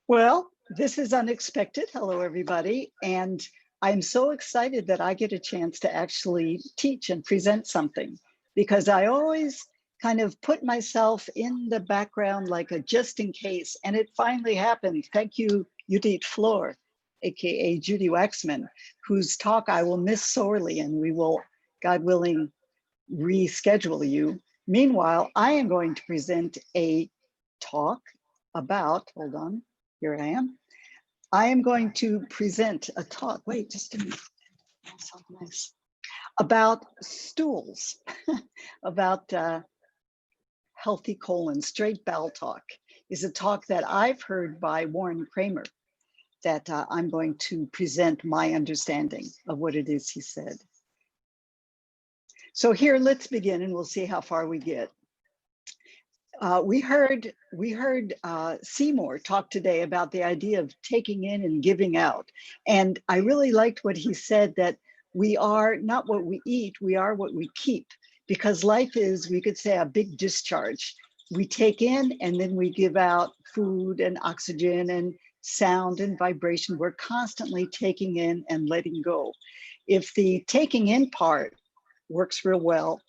Well, this is unexpected. Hello, everybody. And I'm so excited that I get a chance to actually teach and present something because I always kind of put myself in the background like a just in case. And it finally happened. Thank you, Judith Floor, AKA Judy Waxman, whose talk I will miss sorely, and we will, God willing, reschedule you. Meanwhile, I am going to present a talk about, hold on, here I am. I am going to present a talk, wait, just a minute, so nice, about stools, about healthy colon. Straight bowel talk is a talk that I've heard by Warren Kramer that I'm going to present my understanding of what it is he said. So here, let's begin and we'll see how far we get. We heard Seymour talk today about the idea of taking in and giving out. And I really liked what he said, that we are not what we eat, we are what we keep. Because life is, we could say, a big discharge. We take in and then we give out food and oxygen and sound and vibration. We're constantly taking in and letting go. If the taking in part works real well,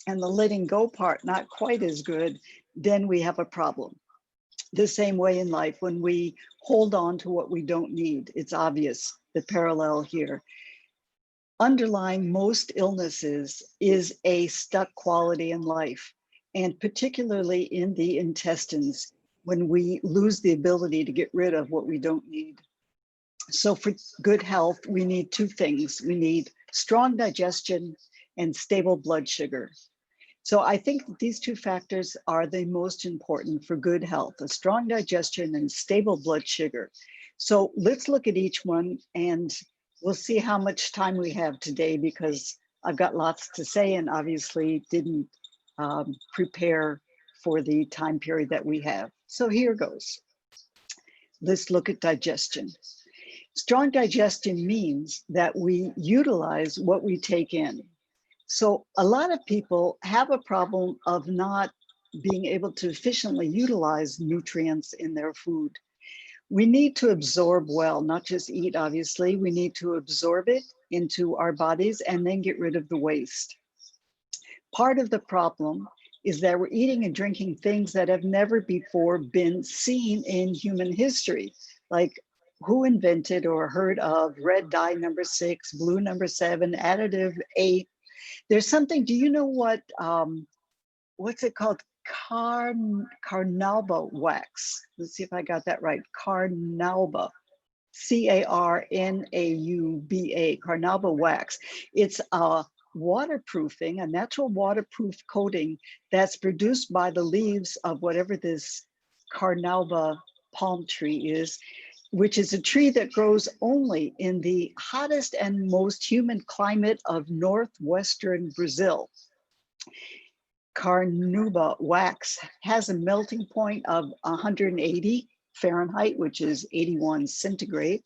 and the letting go part not quite as good, then we have a problem. The same way in life, when we hold on to what we don't need, it's obvious the parallel here. Underlying most illnesses is a stuck quality in life, and particularly in the intestines, when we lose the ability to get rid of what we don't need. So for good health, we need two things. We need strong digestion and stable blood sugar. So I think that these two factors are the most important for good health: a strong digestion and stable blood sugar. So let's look at each one and we'll see how much time we have today, because I've got lots to say and obviously didn't prepare for the time period that we have. So here goes. Let's look at digestion. Strong digestion means that we utilize what we take in. So a lot of people have a problem of not being able to efficiently utilize nutrients in their food. We need to absorb well, not just eat, obviously. We need to absorb it into our bodies and then get rid of the waste. Part of the problem is that we're eating and drinking things that have never before been seen in human history, like who invented or heard of red dye number 6, blue number 7, additive 8. There's something, do you know what's it called? Carnauba wax. Let's see if I got that right. Carnauba, Carnauba, Carnauba wax. It's a waterproofing, a natural waterproof coating that's produced by the leaves of whatever this Carnauba palm tree is, which is a tree that grows only in the hottest and most humid climate of northwestern Brazil. Carnauba wax has a melting point of 180 Fahrenheit, which is 81 centigrade,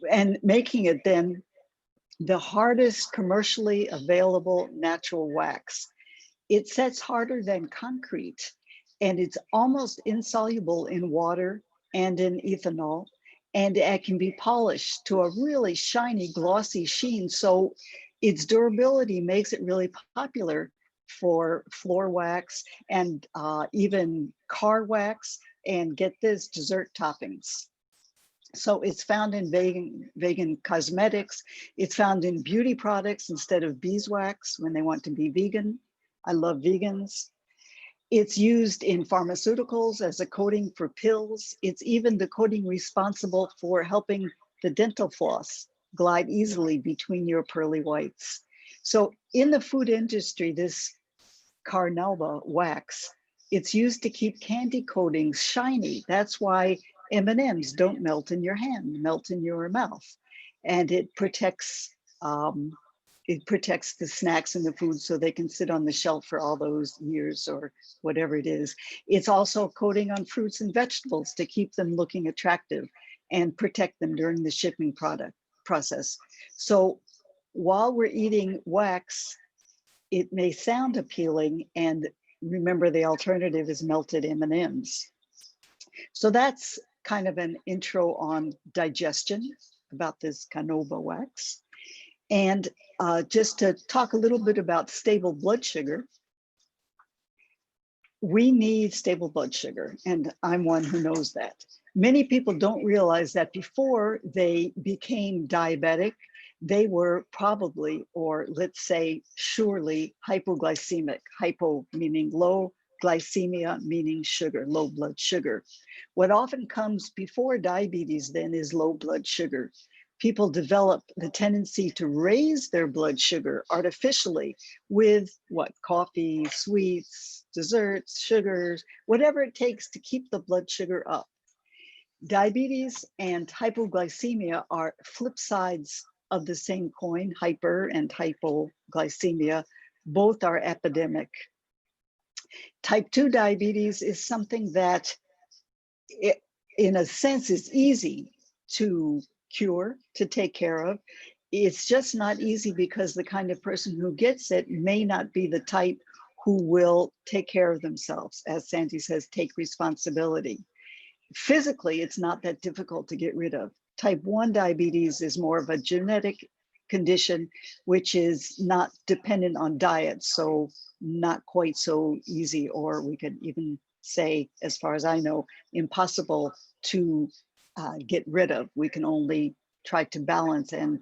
and making it then the hardest commercially available natural wax. It sets harder than concrete, and it's almost insoluble in water and in ethanol, and it can be polished to a really shiny, glossy sheen. So its durability makes it really popular for floor wax and even car wax, and get this, dessert toppings. So it's found in vegan cosmetics. It's found in beauty products instead of beeswax when they want to be vegan. I love vegans. It's used in pharmaceuticals as a coating for pills. It's even the coating responsible for helping the dental floss glide easily between your pearly whites. So in the food industry, this Carnauba wax, it's used to keep candy coatings shiny. That's why M&Ms don't melt in your hand, melt in your mouth. And it protects the snacks and the food so they can sit on the shelf for all those years or whatever it is. It's also coating on fruits and vegetables to keep them looking attractive and protect them during the shipping process. So while we're eating wax, it may sound appealing, and remember the alternative is melted M&Ms. So that's kind of an intro on digestion about this canola wax. And just to talk a little bit about stable blood sugar, we need stable blood sugar, and I'm one who knows that. Many people don't realize that before they became diabetic, they were probably, or let's say surely, hypoglycemic. Hypo meaning low, glycemia meaning sugar, low blood sugar. What often comes before diabetes then is low blood sugar. People develop the tendency to raise their blood sugar artificially with what? Coffee, sweets, desserts, sugars, whatever it takes to keep the blood sugar up. Diabetes and hypoglycemia are flip sides of the same coin. Hyper and hypoglycemia, both are epidemic. Type 2 diabetes is something that, in a sense, is easy to cure, to take care of. It's just not easy because the kind of person who gets it may not be the type who will take care of themselves. As Sandy says, take responsibility. Physically, it's not that difficult to get rid of. Type 1 diabetes is more of a genetic condition, which is not dependent on diet, so not quite so easy, or we could even say, as far as I know, impossible to get rid of. We can only try to balance and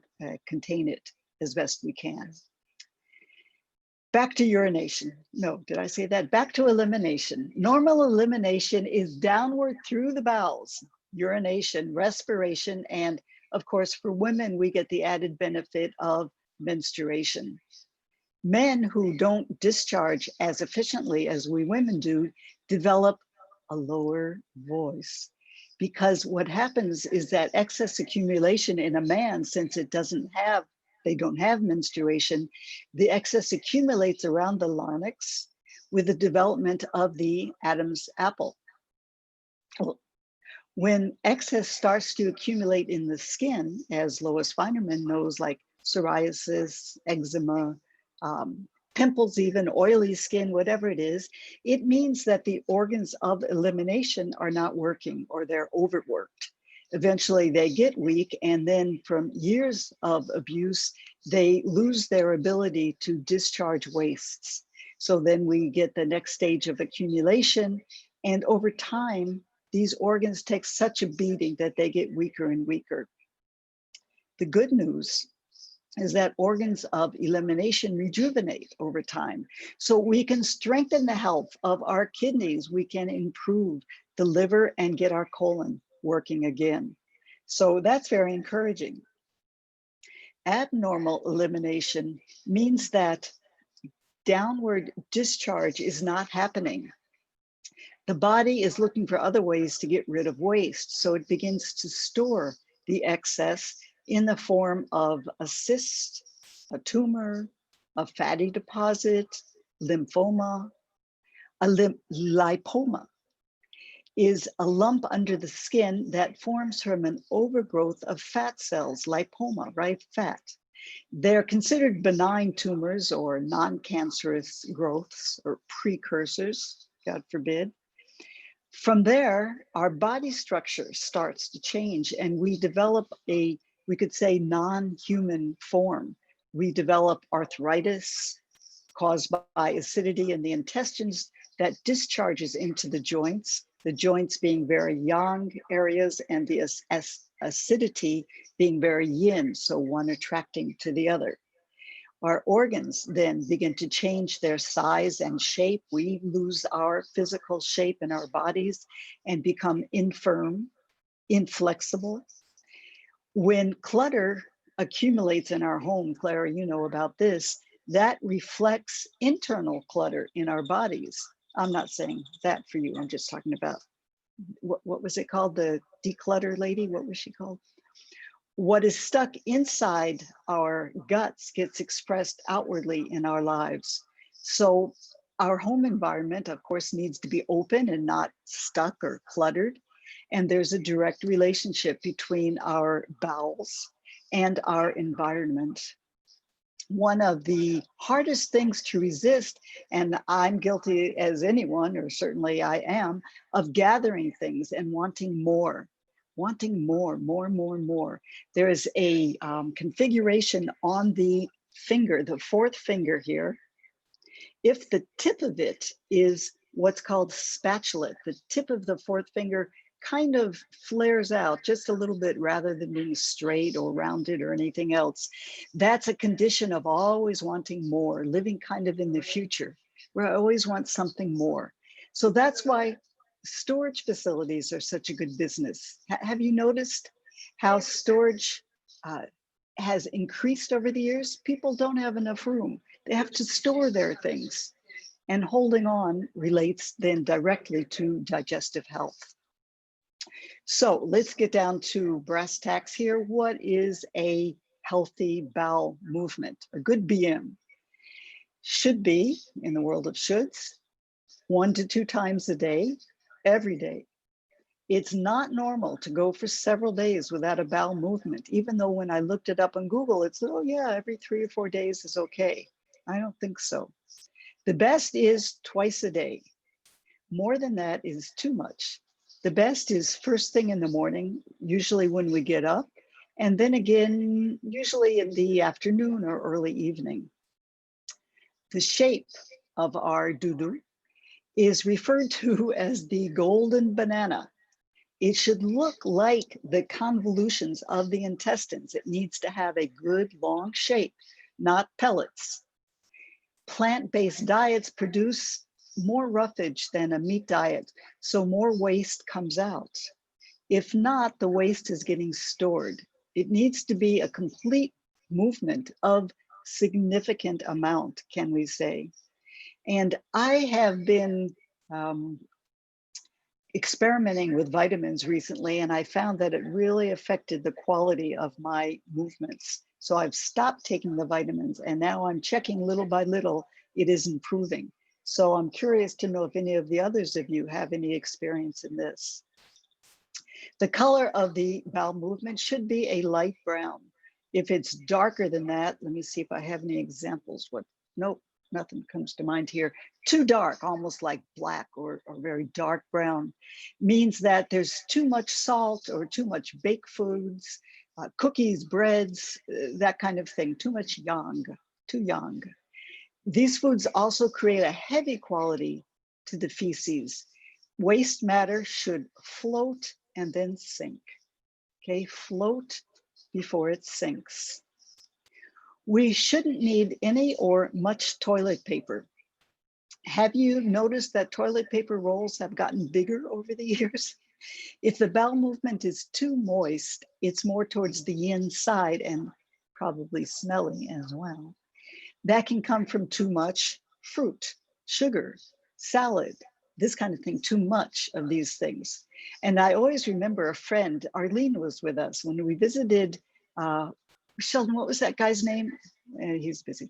contain it as best we can. Back to urination. No, did I say that? Back to elimination. Normal elimination is downward through the bowels, urination, respiration, and of course, for women, we get the added benefit of menstruation. Men who don't discharge as efficiently as we women do develop a lower voice, because what happens is that excess accumulation in a man, since they don't have menstruation, the excess accumulates around the larynx with the development of the Adam's apple. When excess starts to accumulate in the skin, as Lois Feinerman knows, like psoriasis, eczema, pimples, even oily skin, whatever it is, it means that the organs of elimination are not working, or they're overworked. Eventually they get weak, and then from years of abuse, they lose their ability to discharge wastes. So then we get the next stage of accumulation, and over time, these organs take such a beating that they get weaker and weaker. The good news is that organs of elimination rejuvenate over time. So we can strengthen the health of our kidneys, we can improve the liver and get our colon working again. So that's very encouraging. Abnormal elimination means that downward discharge is not happening. The body is looking for other ways to get rid of waste, so it begins to store the excess in the form of a cyst, a tumor, a fatty deposit, lymphoma. A lipoma is a lump under the skin that forms from an overgrowth of fat cells, lipoma, right? Fat. They're considered benign tumors or non-cancerous growths or precursors, God forbid. From there, our body structure starts to change, and we develop we could say, non-human form. We develop arthritis caused by acidity in the intestines that discharges into the joints being very yang areas, and the acidity being very yin, so one attracting to the other. Our organs then begin to change their size and shape. We lose our physical shape in our bodies and become infirm, inflexible. When clutter accumulates in our home, Clara, you know about this, that reflects internal clutter in our bodies. I'm not saying that for you. I'm just talking about, what was it called? The declutter lady, what was she called? What is stuck inside our guts gets expressed outwardly in our lives. So our home environment, of course, needs to be open and not stuck or cluttered. And there's a direct relationship between our bowels and our environment. one of the hardest things to resist, and I'm guilty as anyone, or certainly I am, of gathering things and wanting more, more. There is a configuration on the finger, the fourth finger here. If the tip of it is what's called spatulate, the tip of the fourth finger kind of flares out just a little bit rather than being straight or rounded or anything else. That's a condition of always wanting more, living kind of in the future, where I always want something more. So that's why storage facilities are such a good business. Have you noticed how storage has increased over the years? People don't have enough room. They have to store their things. And holding on relates then directly to digestive health. So let's get down to brass tacks here. What is a healthy bowel movement? A good BM should be, in the world of shoulds, 1 to 2 times a day, every day. It's not normal to go for several days without a bowel movement, even though when I looked it up on Google, it's, oh yeah, every 3 or 4 days is okay. I don't think so. The best is twice a day. More than that is too much. The best is first thing in the morning, usually when we get up, and then again, usually in the afternoon or early evening. The shape of our doo-doo is referred to as the golden banana. It should look like the convolutions of the intestines. It needs to have a good long shape, not pellets. Plant-based diets produce more roughage than a meat diet, so more waste comes out. If not, the waste is getting stored. It needs to be a complete movement of significant amount, can we say. And I have been experimenting with vitamins recently, and I found that it really affected the quality of my movements. So I've stopped taking the vitamins, and now I'm checking little by little, it is improving. So I'm curious to know if any of the others of you have any experience in this. The color of the bowel movement should be a light brown. If it's darker than that, let me see if I have any examples. Nope, nothing comes to mind here. Too dark, almost like black or very dark brown, means that there's too much salt or too much baked foods, cookies, breads, that kind of thing, too much yang, too yang. These foods also create a heavy quality to the feces. Waste matter should float and then sink. Okay, float before it sinks. We shouldn't need any or much toilet paper. Have you noticed that toilet paper rolls have gotten bigger over the years? If the bowel movement is too moist, it's more towards the inside and probably smelly as well. That can come from too much fruit, sugar, salad, this kind of thing, too much of these things. And I always remember a friend, Arlene was with us when we visited, Sheldon, what was that guy's name? He's busy.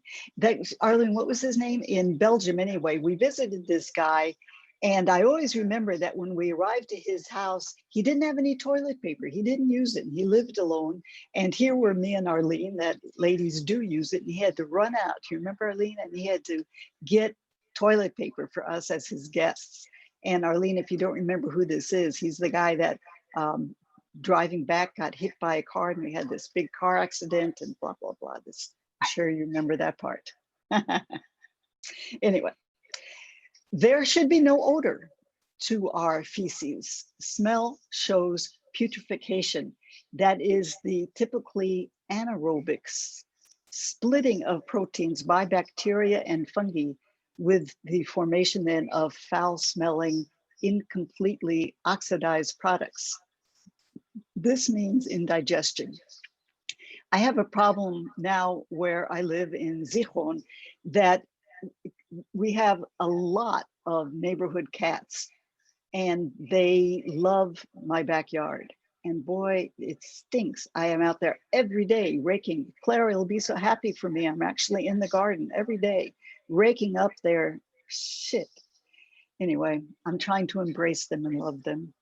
Arlene, what was his name? In Belgium anyway, we visited this guy. And I always remember that when we arrived at his house, he didn't have any toilet paper. He didn't use it. He lived alone. And here were me and Arlene, that ladies do use it. And he had to run out. You remember Arlene? And he had to get toilet paper for us as his guests. And Arlene, if you don't remember who this is, he's the guy that driving back got hit by a car and we had this big car accident and blah, blah, blah. I'm sure you remember that part. Anyway. There should be no odor to our feces. Smell shows putrefaction. That is the typically anaerobic splitting of proteins by bacteria and fungi with the formation then of foul-smelling, incompletely oxidized products. This means indigestion. I have a problem now where I live in Zichron that we have a lot of neighborhood cats and they love my backyard. And boy, it stinks. I am out there every day raking. Clara will be so happy for me. I'm actually in the garden every day, raking up their shit. Anyway, I'm trying to embrace them and love them.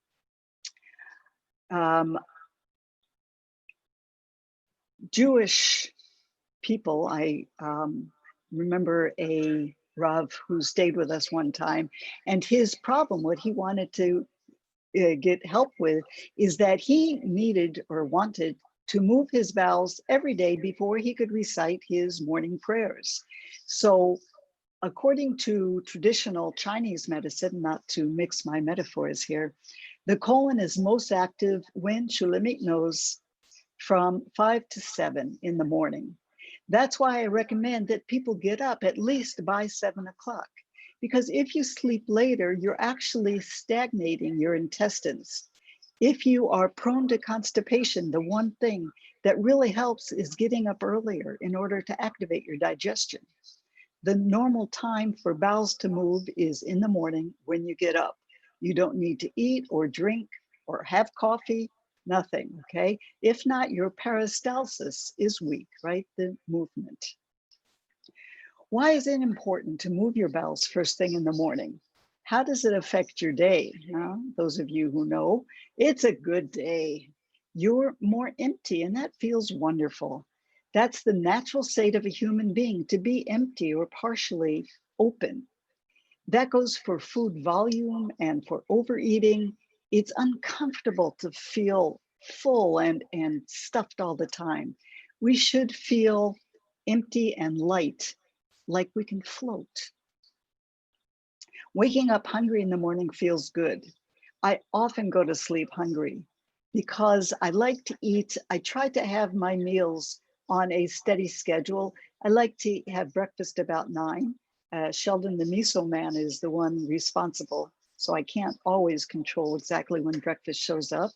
Jewish people. I remember a Rav who stayed with us one time, and his problem, what he wanted to get help with, is that he needed or wanted to move his bowels every day before he could recite his morning prayers. So according to traditional Chinese medicine, not to mix my metaphors here, the colon is most active when Shulamit knows from 5 to 7 in the morning. That's why I recommend that people get up at least by 7 o'clock. Because if you sleep later, you're actually stagnating your intestines. If you are prone to constipation, the one thing that really helps is getting up earlier in order to activate your digestion. The normal time for bowels to move is in the morning when you get up. You don't need to eat or drink or have coffee, nothing, okay? If not, your peristalsis is weak, right? The movement. Why is it important to move your bowels first thing in the morning? How does it affect your day? Those of you who know, it's a good day. You're more empty, and that feels wonderful. That's the natural state of a human being, to be empty or partially open. That goes for food volume and for overeating. It's uncomfortable to feel full and stuffed all the time. We should feel empty and light, like we can float. Waking up hungry in the morning feels good. I often go to sleep hungry because I like to eat. I try to have my meals on a steady schedule. I like to have breakfast about 9. Sheldon, the miso man, is the one responsible, so I can't always control exactly when breakfast shows up.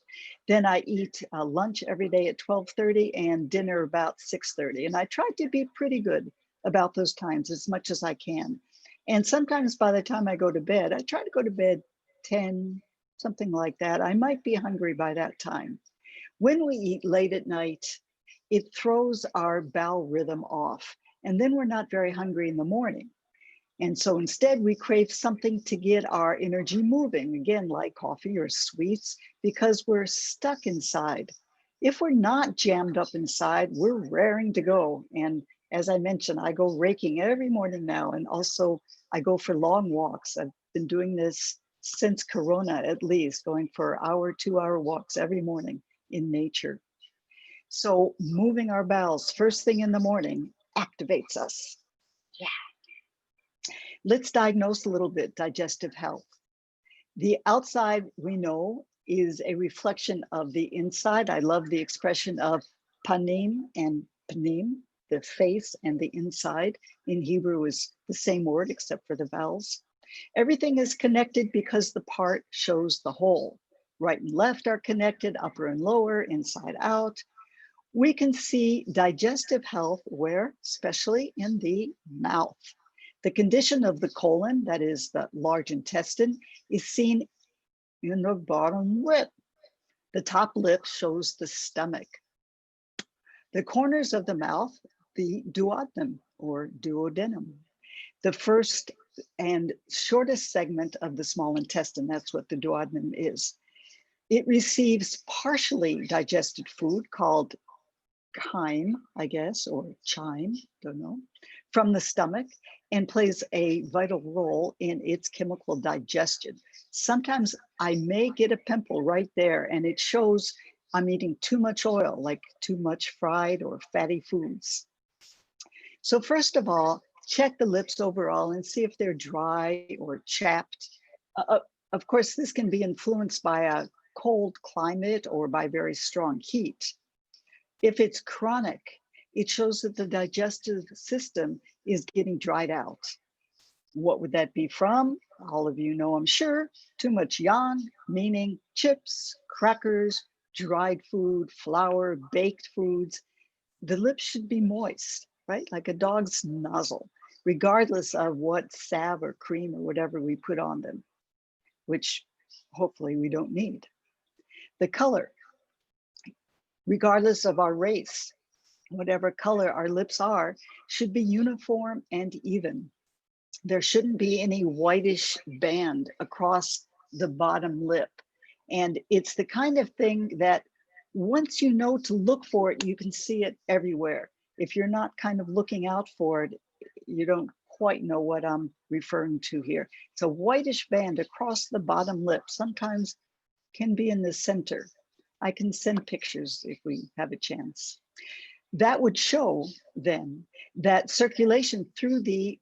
Then I eat lunch every day at 12:30 and dinner about 6:30. And I try to be pretty good about those times as much as I can. And sometimes by the time I go to bed, I try to go to bed 10, something like that. I might be hungry by that time. When we eat late at night, it throws our bowel rhythm off, and then we're not very hungry in the morning. And so instead we crave something to get our energy moving, again, like coffee or sweets, because we're stuck inside. If we're not jammed up inside, we're raring to go. And as I mentioned, I go raking every morning now, and also I go for long walks. I've been doing this since Corona, at least, going for hour, 2-hour walks every morning in nature. So moving our bowels first thing in the morning activates us. Yeah. Let's diagnose a little bit digestive health. The outside, we know, is a reflection of the inside. I love the expression of panim and panim, the face and the inside. In Hebrew is the same word except for the vowels. Everything is connected because the part shows the whole. Right and left are connected, upper and lower, inside out. We can see digestive health where? Especially in the mouth. The condition of the colon, that is the large intestine, is seen in the bottom lip. The top lip shows the stomach. The corners of the mouth, the duodenum or duodenum. The first and shortest segment of the small intestine, that's what the duodenum is. It receives partially digested food called chyme, I guess, or chyme, don't know, from the stomach, and plays a vital role in its chemical digestion. Sometimes I may get a pimple right there, and it shows I'm eating too much oil, like too much fried or fatty foods. So first of all, check the lips overall and see if they're dry or chapped. Of course, this can be influenced by a cold climate or by very strong heat. If it's chronic, it shows that the digestive system is getting dried out. What would that be from? All of you know, I'm sure, too much yan, meaning chips, crackers, dried food, flour, baked foods. The lips should be moist, right? Like a dog's nozzle, regardless of what salve or cream or whatever we put on them, which hopefully we don't need. The color, regardless of our race, whatever color our lips are, should be uniform and even. There shouldn't be any whitish band across the bottom lip. And it's the kind of thing that once you know to look for it, you can see it everywhere. If you're not kind of looking out for it, you don't quite know what I'm referring to here. It's a whitish band across the bottom lip, sometimes can be in the center. I can send pictures if we have a chance. That would show then that circulation through the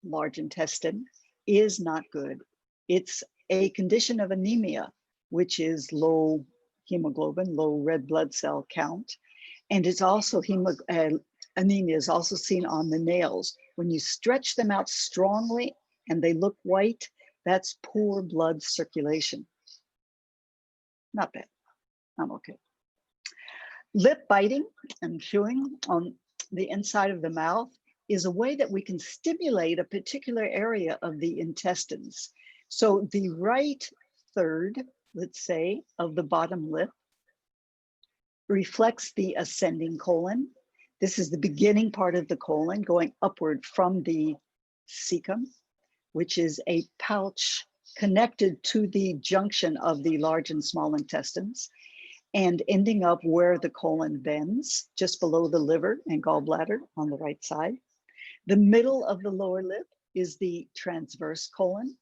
large intestine is not good. It's a condition of anemia, which is low hemoglobin, low red blood cell count. And it's also anemia is also seen on the nails. When you stretch them out strongly and they look white, that's poor blood circulation. Not bad. I'm okay. Lip biting and chewing on the inside of the mouth is a way that we can stimulate a particular area of the intestines. So the right third, let's say, of the bottom lip reflects the ascending colon. This is the beginning part of the colon going upward from the cecum, which is a pouch connected to the junction of the large and small intestines and ending up where the colon bends, just below the liver and gallbladder on the right side. The middle of the lower lip is the transverse colon.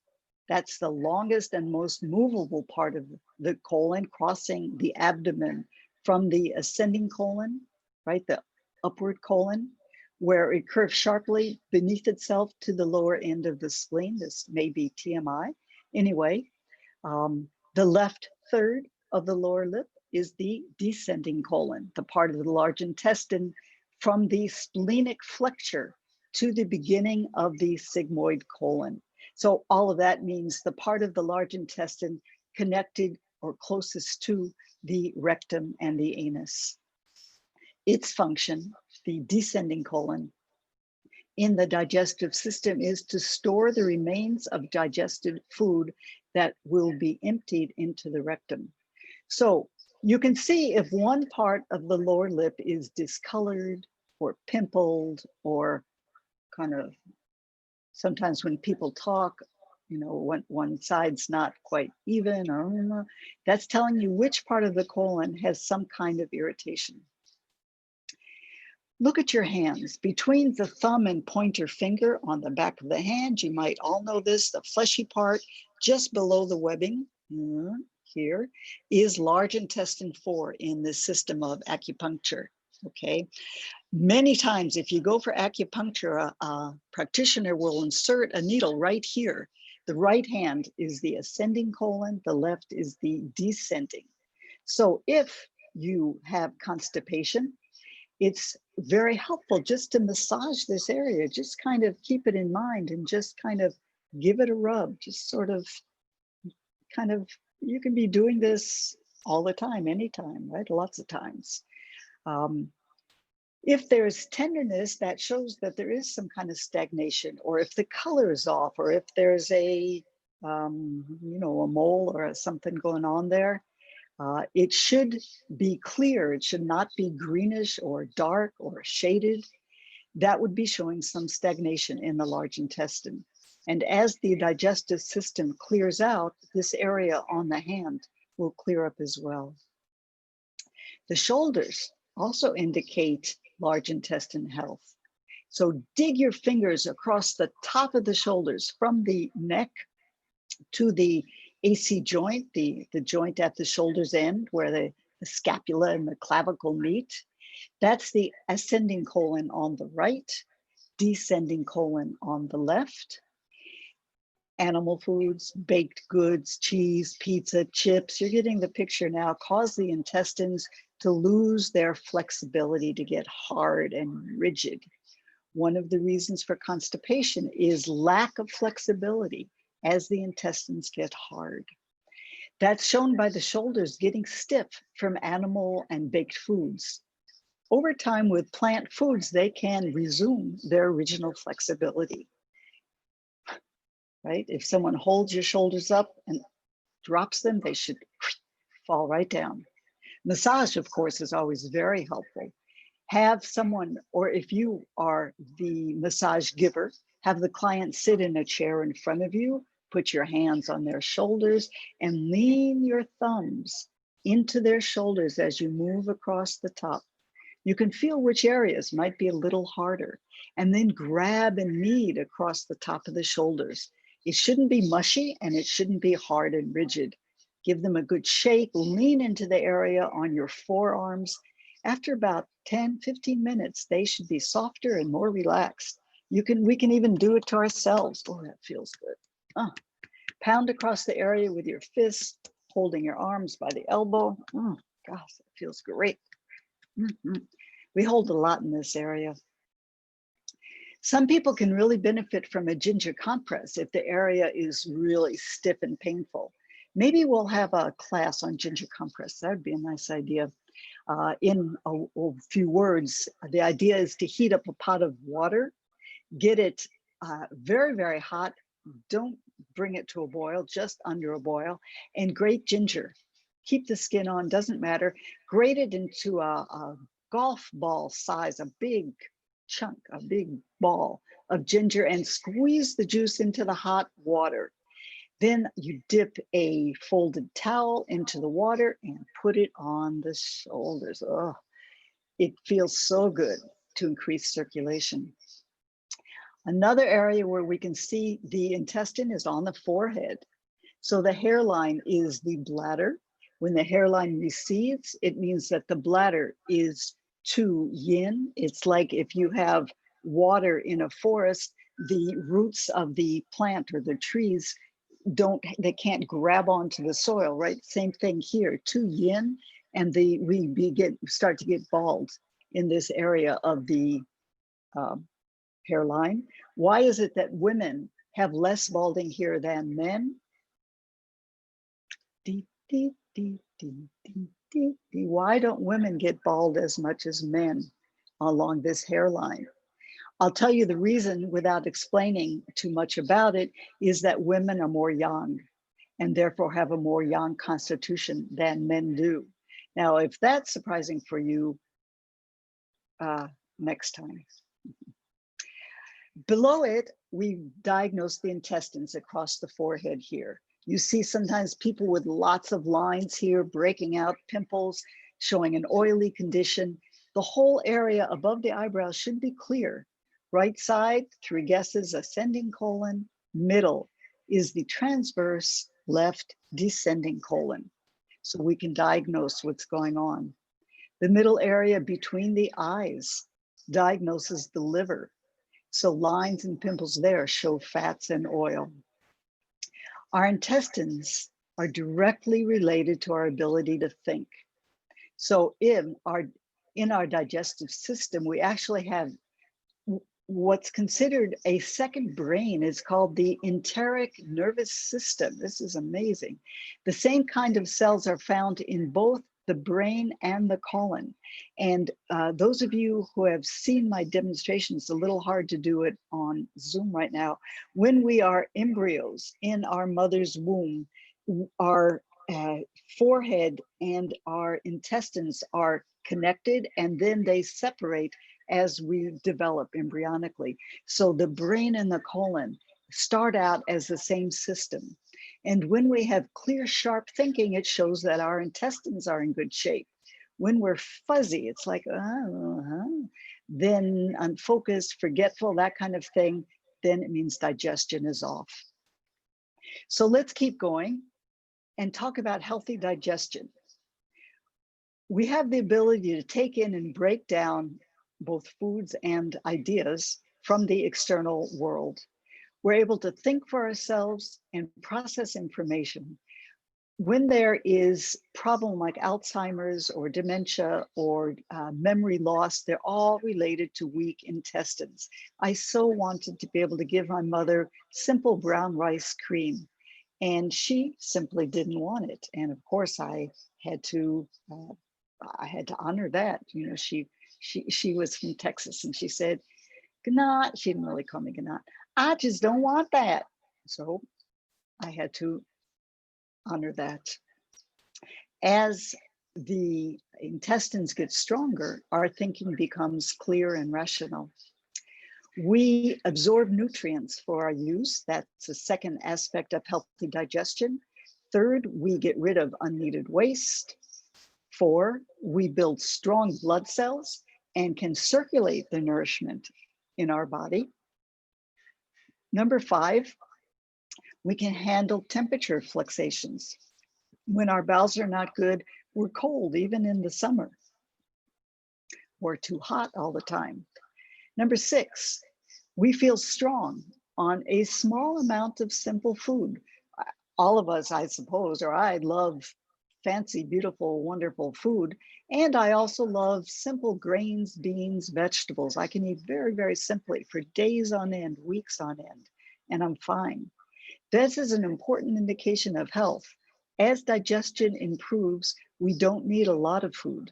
That's the longest and most movable part of the colon, crossing the abdomen from the ascending colon, right, the upward colon, where it curves sharply beneath itself to the lower end of the spleen. This may be TMI. Anyway, the left third of the lower lip is the descending colon, the part of the large intestine from the splenic flexure to the beginning of the sigmoid colon. So all of that means the part of the large intestine connected or closest to the rectum and the anus. Its function, the descending colon, in the digestive system is to store the remains of digested food that will be emptied into the rectum. So you can see if one part of the lower lip is discolored or pimpled or kind of, sometimes when people talk, you know, one side's not quite even, or that's telling you which part of the colon has some kind of irritation. Look at your hands. Between the thumb and pointer finger on the back of the hand, you might all know this, the fleshy part just below the webbing here is large intestine 4 in the system of acupuncture, okay? Many times if you go for acupuncture, a practitioner will insert a needle right here. The right hand is the ascending colon, the left is the descending. So if you have constipation, it's very helpful just to massage this area, just kind of keep it in mind and just kind of give it a rub, just sort of kind of, you can be doing this all the time, anytime, right? Lots of times. If there's tenderness, that shows that there is some kind of stagnation, or if the color is off, or if there's a, you know, a mole or something going on there, it should be clear. It should not be greenish or dark or shaded. That would be showing some stagnation in the large intestine. And as the digestive system clears out, this area on the hand will clear up as well. The shoulders also indicate large intestine health. So dig your fingers across the top of the shoulders from the neck to the AC joint, the joint at the shoulder's end where the scapula and the clavicle meet. That's the ascending colon on the right, descending colon on the left. Animal foods, baked goods, cheese, pizza, chips, you're getting the picture now, cause the intestines to lose their flexibility, to get hard and rigid. One of the reasons for constipation is lack of flexibility as the intestines get hard. That's shown by the shoulders getting stiff from animal and baked foods. Over time with plant foods, they can resume their original flexibility, right? If someone holds your shoulders up and drops them, they should fall right down. Massage, of course, is always very helpful. Have someone, or if you are the massage giver, have the client sit in a chair in front of you, put your hands on their shoulders and lean your thumbs into their shoulders as you move across the top. You can feel which areas might be a little harder, and then grab and knead across the top of the shoulders. It shouldn't be mushy and it shouldn't be hard and rigid. Give them a good shake, lean into the area on your forearms. After about 10, 15 minutes, they should be softer and more relaxed. We can even do it to ourselves. Oh, that feels good. Pound across the area with your fists, holding your arms by the elbow. Gosh, that feels great. We hold a lot in this area. Some people can really benefit from a ginger compress if the area is really stiff and painful. Maybe we'll have a class on ginger compress. That would be a nice idea. In a few words, the idea is to heat up a pot of water, get it very, very hot. Don't bring it to a boil, just under a boil, and grate ginger. Keep the skin on, doesn't matter. Grate it into a golf ball size, a big chunk, a big ball of ginger, and squeeze the juice into the hot water. Then you dip a folded towel into the water and put it on the shoulders. Oh, it feels so good to increase circulation. Another area where we can see the intestine is on the forehead. So the hairline is the bladder. When the hairline recedes, it means that the bladder is too yin. It's like if you have water in a forest, the roots of the plant or the trees they can't grab onto the soil, right? Same thing here, too yin, and we start to get bald in this area of the hairline. Why is it that women have less balding here than men? Why don't women get bald as much as men along this hairline? I'll tell you the reason without explaining too much about it is that women are more yang and therefore have a more yang constitution than men do. Now, if that's surprising for you, next time. Below it, we diagnose the intestines across the forehead here. You see sometimes people with lots of lines here, breaking out pimples, showing an oily condition. The whole area above the eyebrows should be clear. Right side, 3 guesses, ascending colon. Middle is the transverse, left descending colon. So we can diagnose what's going on. The middle area between the eyes diagnoses the liver. So lines and pimples there show fats and oil. Our intestines are directly related to our ability to think. So in our digestive system, we actually have what's considered a second brain. Is called the enteric nervous system. This is amazing. The same kind of cells are found in both the brain and the colon. And those of you who have seen my demonstrations, it's a little hard to do it on Zoom right now. When we are embryos in our mother's womb, our forehead and our intestines are connected, and then they separate as we develop embryonically. So the brain and the colon start out as the same system. And when we have clear, sharp thinking, it shows that our intestines are in good shape. When we're fuzzy, it's like, then unfocused, forgetful, that kind of thing, then it means digestion is off. So let's keep going and talk about healthy digestion. We have the ability to take in and break down both foods and ideas from the external world. We're able to think for ourselves and process information. When there is problem like Alzheimer's or dementia or memory loss, they're all related to weak intestines. I so wanted to be able to give my mother simple brown rice cream, and she simply didn't want it. And of course, I had to honor that. You know, she was from Texas, and she said, Ginat, she didn't really call me Ginat, I just don't want that. So I had to honor that. As the intestines get stronger, our thinking becomes clear and rational. We absorb nutrients for our use. That's the second aspect of healthy digestion. Third, we get rid of unneeded waste. 4, we build strong blood cells. and can circulate the nourishment in our body. Number 5, we can handle temperature fluctuations. When our bowels are not good, we're cold even in the summer, or too hot all the time. Number 6, we feel strong on a small amount of simple food. All of us, I suppose, or I love fancy, beautiful, wonderful food. And I also love simple grains, beans, vegetables. I can eat very, very simply for days on end, weeks on end, and I'm fine. This is an important indication of health. As digestion improves, we don't need a lot of food.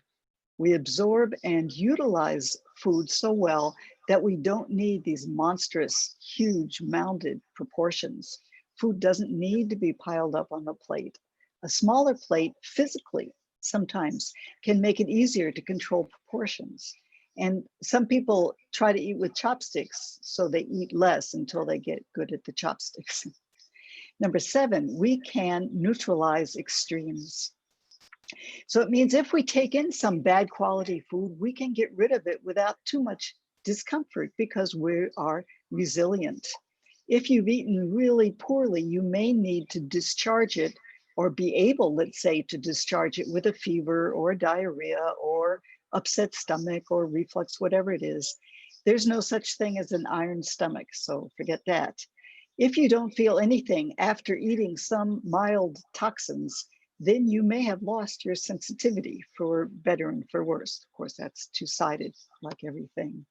We absorb and utilize food so well that we don't need these monstrous, huge, mounded proportions. Food doesn't need to be piled up on the plate. A smaller plate physically sometimes can make it easier to control proportions. And some people try to eat with chopsticks, so they eat less until they get good at the chopsticks. Number 7, we can neutralize extremes. So it means if we take in some bad quality food, we can get rid of it without too much discomfort because we are resilient. If you've eaten really poorly, you may need to discharge it or be able, let's say, to discharge it with a fever or diarrhea or upset stomach or reflux, whatever it is. There's no such thing as an iron stomach, so forget that. If you don't feel anything after eating some mild toxins, then you may have lost your sensitivity, for better and for worse. Of course, that's two-sided, like everything.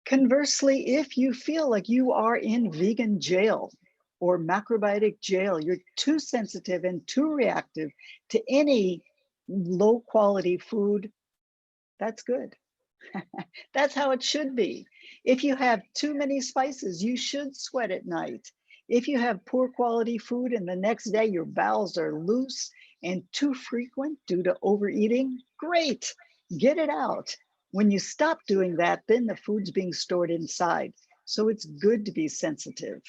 Conversely, if you feel like you are in vegan jail or macrobiotic jail, you're too sensitive and too reactive to any low quality food, that's good. That's how it should be. If you have too many spices, you should sweat at night. If you have poor quality food and the next day your bowels are loose and too frequent due to overeating, great, get it out. When you stop doing that, then the food's being stored inside. So it's good to be sensitive.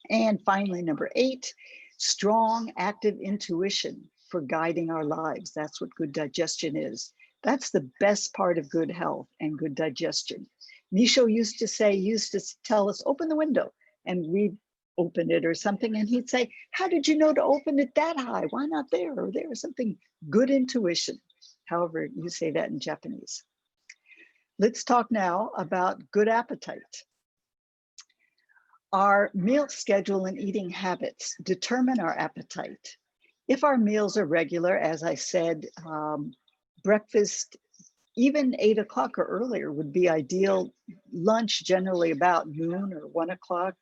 And finally, number 8, strong, active intuition for guiding our lives. That's what good digestion is. That's the best part of good health and good digestion. Misho used to tell us, open the window, and we'd open it or something, and he'd say, how did you know to open it that high? Why not there or there? Something, good intuition, however you say that in Japanese. Let's talk now about good appetite. Our meal schedule and eating habits determine our appetite. If our meals are regular, as I said, breakfast, even 8 o'clock or earlier would be ideal. Lunch generally about noon or 1 o'clock.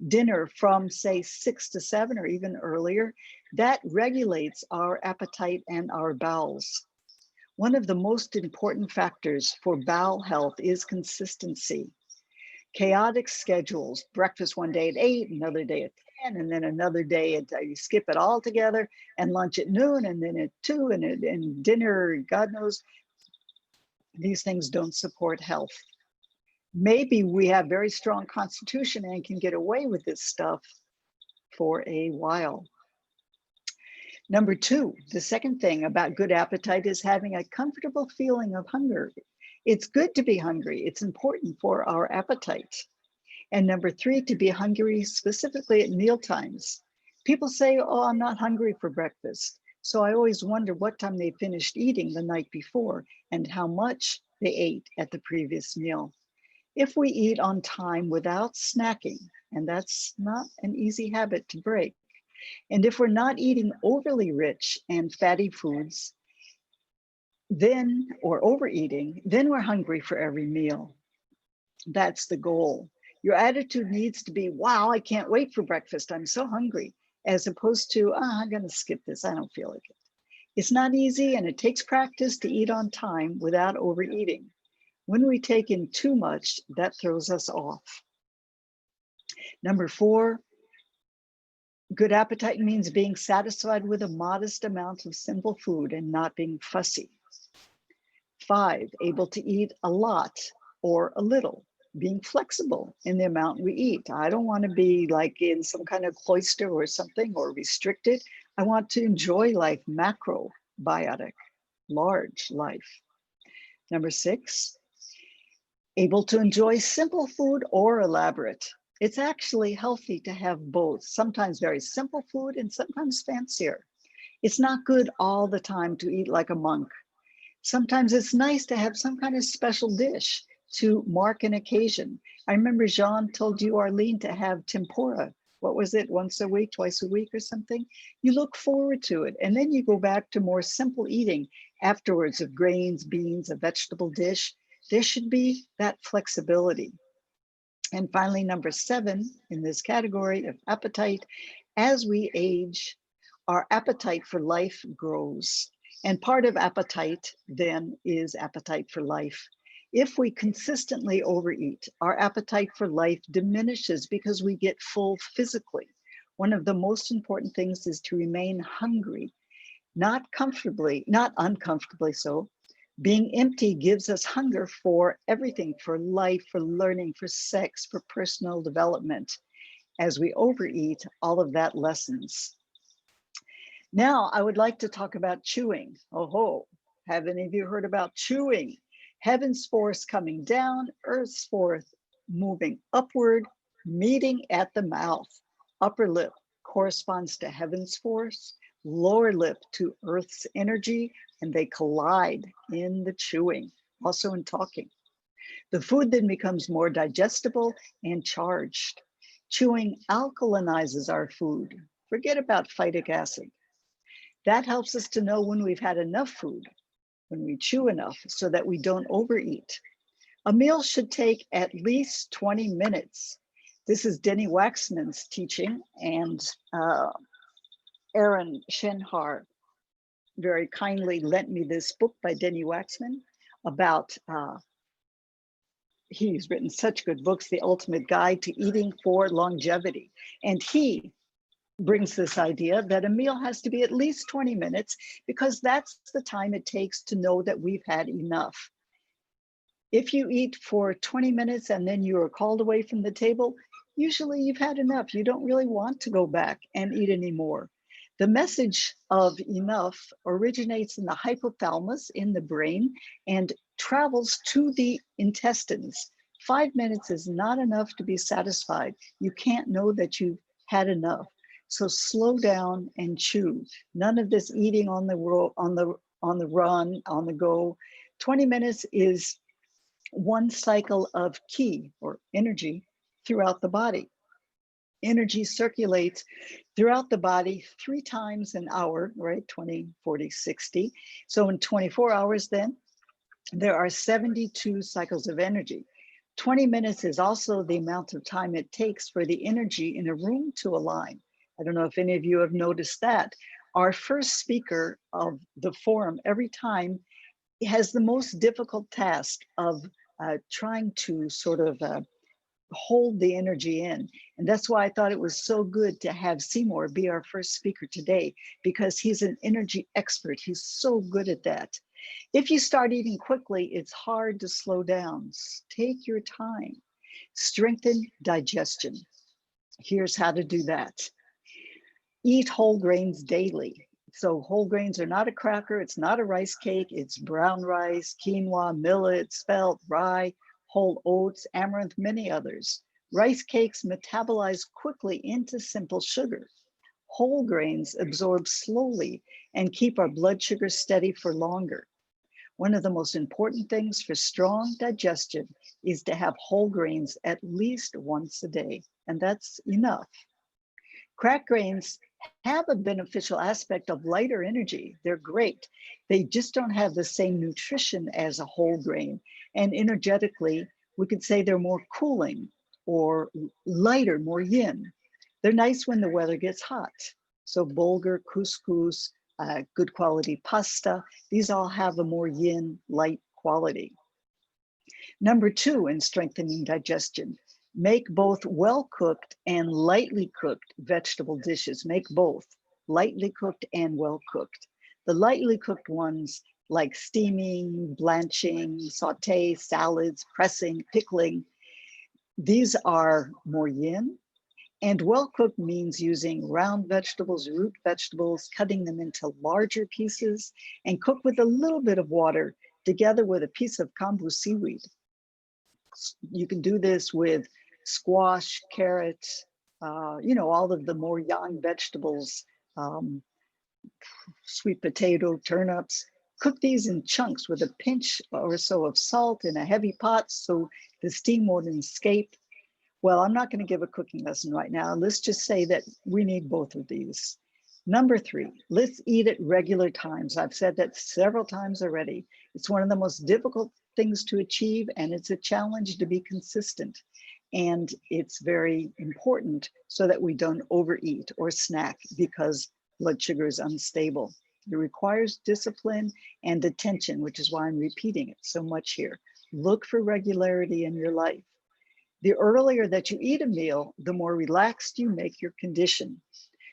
Dinner from say 6 to 7 or even earlier. That regulates our appetite and our bowels. One of the most important factors for bowel health is consistency. Chaotic schedules, breakfast one day at 8, another day at 10, and then another day at, you skip it all together, and lunch at noon, and then at 2, and dinner, God knows, these things don't support health. Maybe we have very strong constitution and can get away with this stuff for a while. Number 2, the second thing about good appetite is having a comfortable feeling of hunger. It's good to be hungry. It's important for our appetite. And number 3, to be hungry specifically at meal times. People say, oh, I'm not hungry for breakfast. So I always wonder what time they finished eating the night before and how much they ate at the previous meal. If we eat on time without snacking, and that's not an easy habit to break, and if we're not eating overly rich and fatty foods, then, or overeating, then we're hungry for every meal. That's the goal. Your attitude needs to be, wow, I can't wait for breakfast. I'm so hungry, as opposed to, I'm going to skip this. I don't feel like it. It's not easy, and it takes practice to eat on time without overeating. When we take in too much, that throws us off. Number 4, good appetite means being satisfied with a modest amount of simple food and not being fussy. 5, able to eat a lot or a little, being flexible in the amount we eat. I don't want to be like in some kind of cloister or something or restricted. I want to enjoy life, macrobiotic, large life. Number 6, able to enjoy simple food or elaborate. It's actually healthy to have both, sometimes very simple food and sometimes fancier. It's not good all the time to eat like a monk. Sometimes it's nice to have some kind of special dish to mark an occasion. I remember Jean told you, Arlene, to have tempura. What was it, once a week, twice a week or something? You look forward to it. And then you go back to more simple eating afterwards of grains, beans, a vegetable dish. There should be that flexibility. And finally, number 7 in this category of appetite, as we age, our appetite for life grows. And part of appetite then is appetite for life. If we consistently overeat, our appetite for life diminishes because we get full physically. One of the most important things is to remain hungry, not comfortably, not uncomfortably so. Being empty gives us hunger for everything, for life, for learning, for sex, for personal development. As we overeat, all of that lessens. Now, I would like to talk about chewing. Oh, have any of you heard about chewing? Heaven's force coming down, Earth's force moving upward, meeting at the mouth. Upper lip corresponds to heaven's force, lower lip to Earth's energy, and they collide in the chewing, also in talking. The food then becomes more digestible and charged. Chewing alkalinizes our food. Forget about phytic acid. That helps us to know when we've had enough food, when we chew enough, so that we don't overeat. A meal should take at least 20 minutes. This is Denny Waxman's teaching, and Aaron Shenhar very kindly lent me this book by Denny Waxman about, he's written such good books, The Ultimate Guide to Eating for Longevity. And he brings this idea that a meal has to be at least 20 minutes because that's the time it takes to know that we've had enough. If you eat for 20 minutes and then you are called away from the table, usually you've had enough. You don't really want to go back and eat anymore. The message of enough originates in the hypothalamus in the brain and travels to the intestines. 5 minutes is not enough to be satisfied. You can't know that you've had enough. So slow down and chew. None of this eating on the run, on the go. 20 minutes is one cycle of ki or energy throughout the body. Energy circulates throughout the body 3 times an hour, right? 20, 40, 60. So in 24 hours then, there are 72 cycles of energy. 20 minutes is also the amount of time it takes for the energy in a room to align. I don't know if any of you have noticed that. Our first speaker of the forum every time has the most difficult task of trying to sort of hold the energy in. And that's why I thought it was so good to have Seymour be our first speaker today, because he's an energy expert. He's so good at that. If you start eating quickly, it's hard to slow down. Take your time. Strengthen digestion. Here's how to do that. Eat whole grains daily. So whole grains are not a cracker, it's not a rice cake, it's brown rice, quinoa, millet, spelt, rye, whole oats, amaranth, many others. Rice cakes metabolize quickly into simple sugar. Whole grains absorb slowly and keep our blood sugar steady for longer. One of the most important things for strong digestion is to have whole grains at least once a day, and that's enough. Cracked grains have a beneficial aspect of lighter energy. They're great. They just don't have the same nutrition as a whole grain. And energetically, we could say they're more cooling or lighter, more yin. They're nice when the weather gets hot. So bulgur, couscous, good quality pasta, these all have a more yin, light quality. Number 2 in strengthening digestion, make both well-cooked and lightly cooked vegetable dishes. Make both lightly cooked and well-cooked. The lightly cooked ones like steaming, blanching, saute, salads, pressing, pickling, these are more yin. And well-cooked means using round vegetables, root vegetables, cutting them into larger pieces and cook with a little bit of water together with a piece of kombu seaweed. You can do this with squash, carrots, all of the more young vegetables, um, sweet potato, turnips. Cook these in chunks with a pinch or so of salt in a heavy pot so the steam won't escape. Well, I'm not going to give a cooking lesson right now. Let's just say that we need both of these. Number 3, let's eat at regular times. I've said that several times already. It's one of the most difficult things to achieve, and it's a challenge to be consistent. And it's very important so that we don't overeat or snack because blood sugar is unstable. It requires discipline and attention, which is why I'm repeating it so much here. Look for regularity in your life. The earlier that you eat a meal, the more relaxed you make your condition.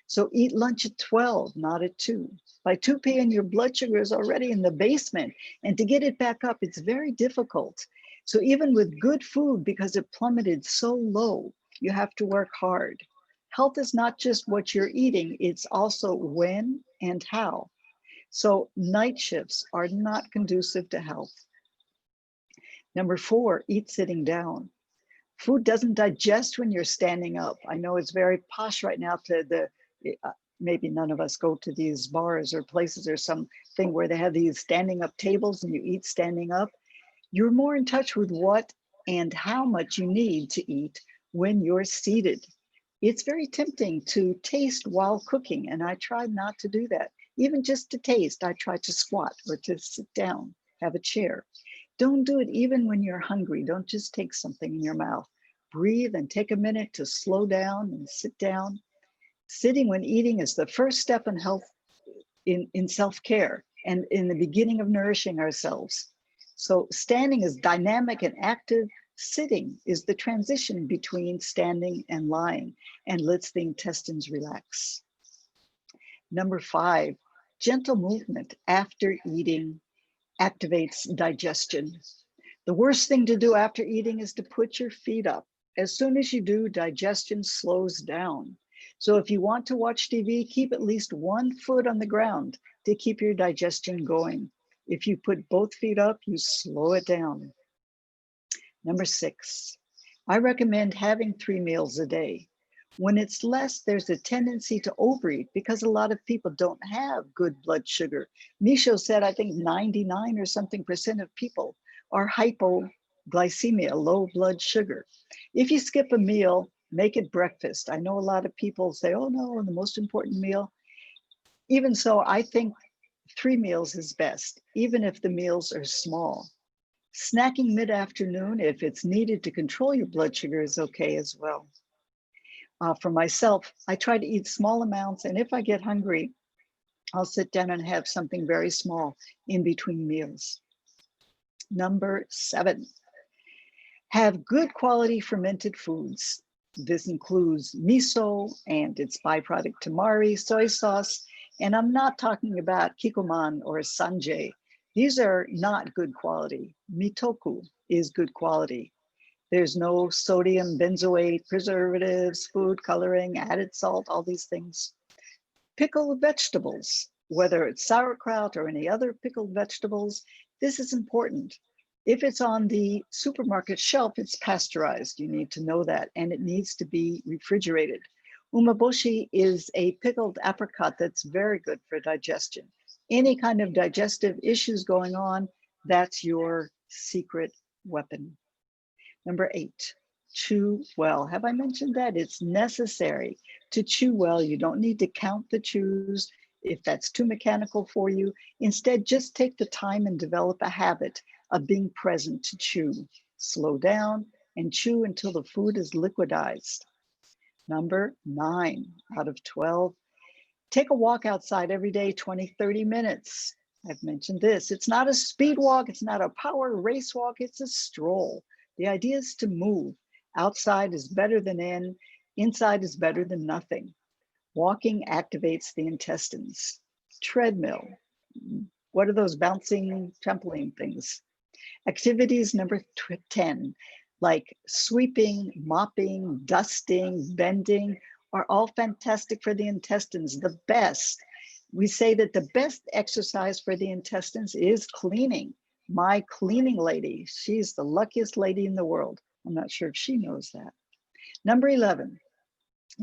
So eat lunch at 12, not at 2. By 2 p.m., your blood sugar is already in the basement, and to get it back up, it's very difficult. So even with good food, because it plummeted so low, you have to work hard. Health is not just what you're eating, it's also when and how. So night shifts are not conducive to health. Number 4, eat sitting down. Food doesn't digest when you're standing up. I know it's very posh right now maybe none of us go to these bars or places or something where they have these standing up tables and you eat standing up. You're more in touch with what and how much you need to eat when you're seated. It's very tempting to taste while cooking, and I try not to do that. Even just to taste, I try to squat or to sit down, have a chair. Don't do it even when you're hungry. Don't just take something in your mouth. Breathe and take a minute to slow down and sit down. Sitting when eating is the first step in health, in self-care, and in the beginning of nourishing ourselves. So standing is dynamic and active. Sitting is the transition between standing and lying and lets the intestines relax. Number 5, gentle movement after eating activates digestion. The worst thing to do after eating is to put your feet up. As soon as you do, digestion slows down. So if you want to watch TV, keep at least one foot on the ground to keep your digestion going. If you put both feet up, you slow it down. Number 6, I recommend having 3 meals a day. When it's less, there's a tendency to overeat because a lot of people don't have good blood sugar. Michaud said, I think 99 or something % of people are hypoglycemia, low blood sugar. If you skip a meal, make it breakfast. I know a lot of people say, oh no, the most important meal. Even so, I think 3 meals is best, even if the meals are small. Snacking mid-afternoon, if it's needed to control your blood sugar, is okay as well. For myself, I try to eat small amounts, and if I get hungry, I'll sit down and have something very small in between meals. Number 7, have good quality fermented foods. This includes miso and its byproduct tamari, soy sauce, and I'm not talking about kikkoman or sanjay. These are not good quality. Mitoku is good quality. There's no sodium, benzoate, preservatives, food coloring, added salt, all these things. Pickled vegetables, whether it's sauerkraut or any other pickled vegetables, this is important. If it's on the supermarket shelf, it's pasteurized. You need to know that, and it needs to be refrigerated. Umeboshi is a pickled apricot that's very good for digestion. Any kind of digestive issues going on, that's your secret weapon. Number 8, chew well. Have I mentioned that? It's necessary to chew well. You don't need to count the chews if that's too mechanical for you. Instead, just take the time and develop a habit of being present to chew. Slow down and chew until the food is liquidized. Number 9 out of 12, take a walk outside every day, 20, 30 minutes. I've mentioned this. It's not a speed walk. It's not a power race walk. It's a stroll. The idea is to move. Outside is better than in. Inside is better than nothing. Walking activates the intestines. Treadmill. What are those bouncing trampoline things? Activities number 10, like sweeping, mopping, dusting, bending, are all fantastic for the intestines. The best. We say that the best exercise for the intestines is cleaning. My cleaning lady, she's the luckiest lady in the world. I'm not sure if she knows that. Number 11,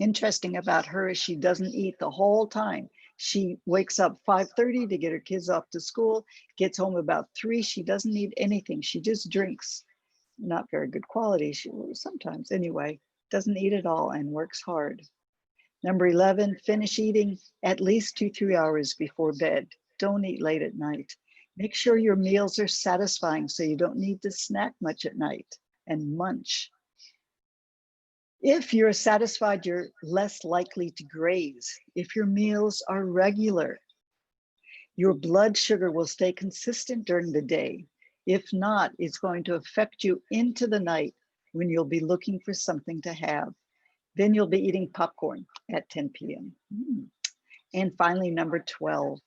interesting about her is she doesn't eat the whole time. She wakes up 5:30 to get her kids off to school, gets home about 3. She doesn't eat anything. She just drinks. Not very good quality. She sometimes anyway, doesn't eat at all and works hard. Number 11, finish eating at least 2-3 hours before bed. Don't eat late at night. Make sure your meals are satisfying so you don't need to snack much at night and munch. If you're satisfied, you're less likely to graze. If your meals are regular, your blood sugar will stay consistent during the day. If not, it's going to affect you into the night when you'll be looking for something to have. Then you'll be eating popcorn at 10 p.m. And finally, number 12,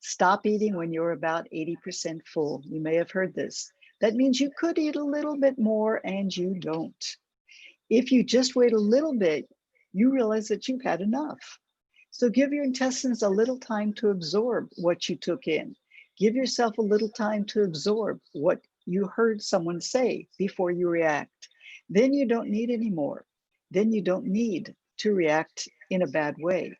stop eating when you're about 80% full. You may have heard this. That means you could eat a little bit more and you don't. If you just wait a little bit, you realize that you've had enough. So give your intestines a little time to absorb what you took in. Give yourself a little time to absorb what you heard someone say before you react. Then you don't need any more. Then you don't need to react in a bad way.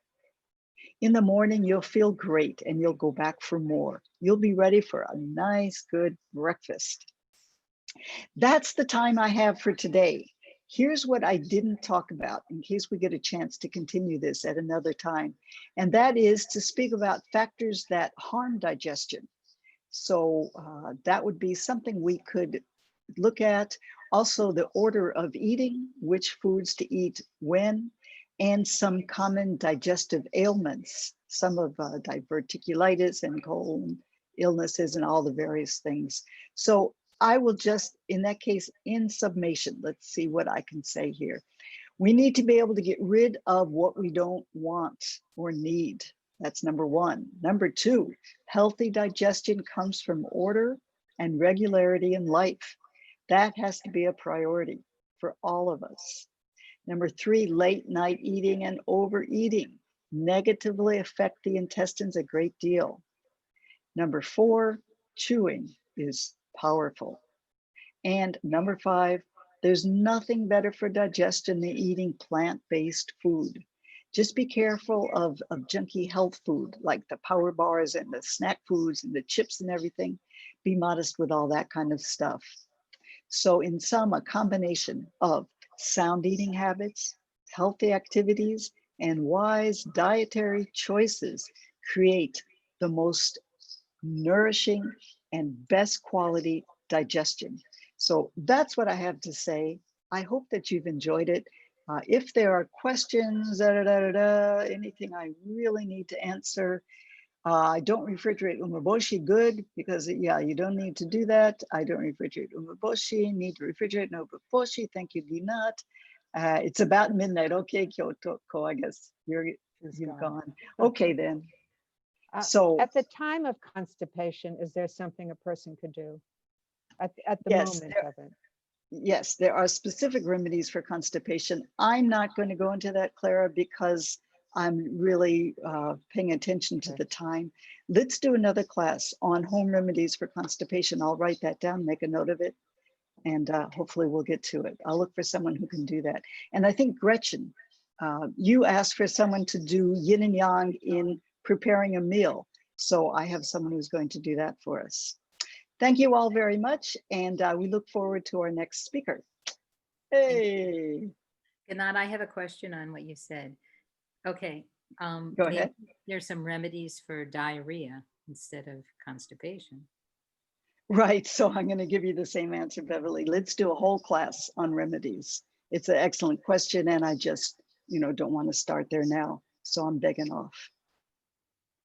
In the morning, you'll feel great and you'll go back for more. You'll be ready for a nice, good breakfast. That's the time I have for today. Here's what I didn't talk about in case we get a chance to continue this at another time. And that is to speak about factors that harm digestion. So that would be something we could look at. Also, the order of eating, which foods to eat when, and some common digestive ailments, some of diverticulitis and colon illnesses and all the various things. So I will just, in that case, in summation, let's see what I can say here. We need to be able to get rid of what we don't want or need. That's number 1. Number 2, healthy digestion comes from order and regularity in life. That has to be a priority for all of us. Number 3, late night eating and overeating negatively affect the intestines a great deal. Number 4, chewing is powerful. And number 5, there's nothing better for digestion than eating plant-based food. Just be careful of junky health food like the power bars and the snack foods and the chips and everything. Be modest with all that kind of stuff. So in sum, a combination of sound eating habits, healthy activities, and wise dietary choices create the most nourishing and best quality digestion. So that's what I have to say. I hope that you've enjoyed it. If there are questions, anything I really need to answer, I don't refrigerate umeboshi, good, because yeah, you don't need to do that. I don't refrigerate umeboshi, need to refrigerate umeboshi. Thank you, Ginat. It's about midnight. Okay, Kyoto, I guess you're gone. Okay, then. So at the time of constipation, is there something a person could do at the yes, moment of it? Yes, there are specific remedies for constipation. I'm not going to go into that, Clara, because I'm really paying attention to the time. Let's do another class on home remedies for constipation. I'll write that down, make a note of it, and hopefully we'll get to it. I'll look for someone who can do that. And I think, Gretchen, you asked for someone to do yin and yang in preparing a meal. So I have someone who's going to do that for us. Thank you all very much, and we look forward to our next speaker. Hey. Ginat, I have a question on what you said. Okay. Go ahead. There's some remedies for diarrhea instead of constipation. Right, so I'm going to give you the same answer, Beverly. Let's do a whole class on remedies. It's an excellent question, and I just, don't want to start there now, so I'm begging off.